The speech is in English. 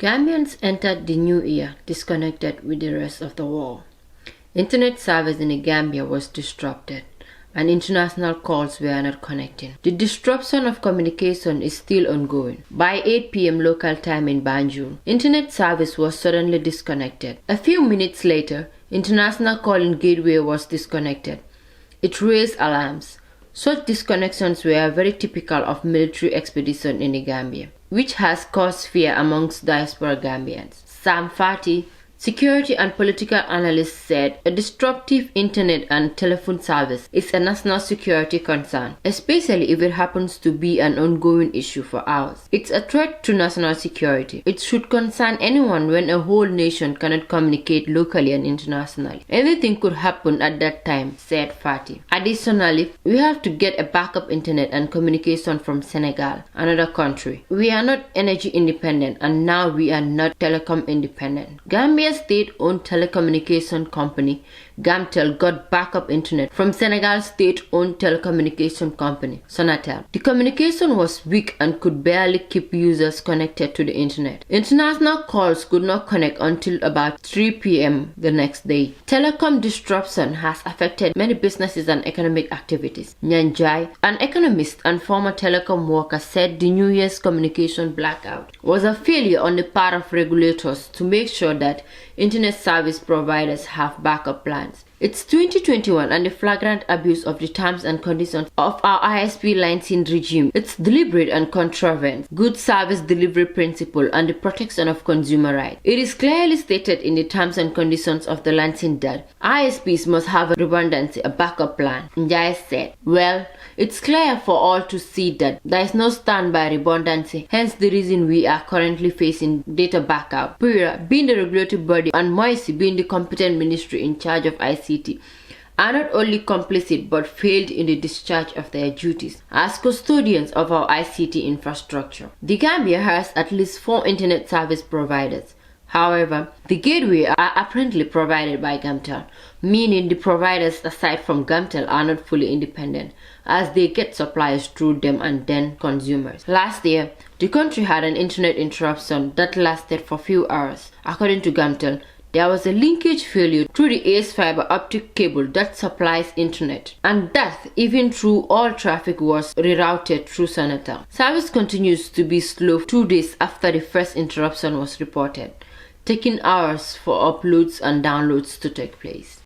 Gambians entered the new year disconnected with the rest of the world. Internet service in the Gambia was disrupted, and international calls were not connecting. The disruption of communication is still ongoing. By 8 p.m. local time in Banjul, internet service was suddenly disconnected. A few minutes later, international calling gateway was disconnected. It raised alarms. Such disconnections were very typical of military expedition in the Gambia, which has caused fear amongst diaspora Gambians. Sam Fati, security and political analyst, said a disruptive internet and telephone service is a national security concern, especially if it happens to be an ongoing issue for hours. It's a threat to national security. It should concern anyone when a whole nation cannot communicate locally and internationally. Anything could happen at that time, said Fati. Additionally, we have to get a backup internet and communication from Senegal, another country. We are not energy independent, and now we are not telecom independent. Gambia state-owned telecommunication company Gamtel got backup internet from Senegal's state-owned telecommunication company Sonatel. The communication was weak and could barely keep users connected to the internet. International calls could not connect until about 3 p.m. the next day. Telecom disruption has affected many businesses and economic activities. Nyanjai, an economist and former telecom worker, said the New Year's communication blackout was a failure on the part of regulators to make sure that internet service providers have backup plans. It's 2021 and the flagrant abuse of the terms and conditions of our ISP licensing regime. It's deliberate and contravenes good service delivery principle and the protection of consumer rights. It is clearly stated in the terms and conditions of the licensing that ISPs must have a redundancy, a backup plan. Njai said, well, it's clear for all to see that there is no standby redundancy, hence the reason we are currently facing data backup. PIRA, being the regulatory body, and MOISI, being the competent ministry in charge of ICT, are not only complicit but failed in the discharge of their duties as custodians of our ICT infrastructure. The Gambia has at least 4 internet service providers. However, the gateway are apparently provided by Gamtel, meaning the providers aside from Gamtel are not fully independent, as they get supplies through them and then consumers. Last year, the country had an internet interruption that lasted for few hours. According to Gamtel, there was a linkage failure through the ACE fiber optic cable that supplies internet, and that even though all traffic was rerouted through Sonatel. Service continues to be slow 2 days after the first interruption was reported, taking hours for uploads and downloads to take place.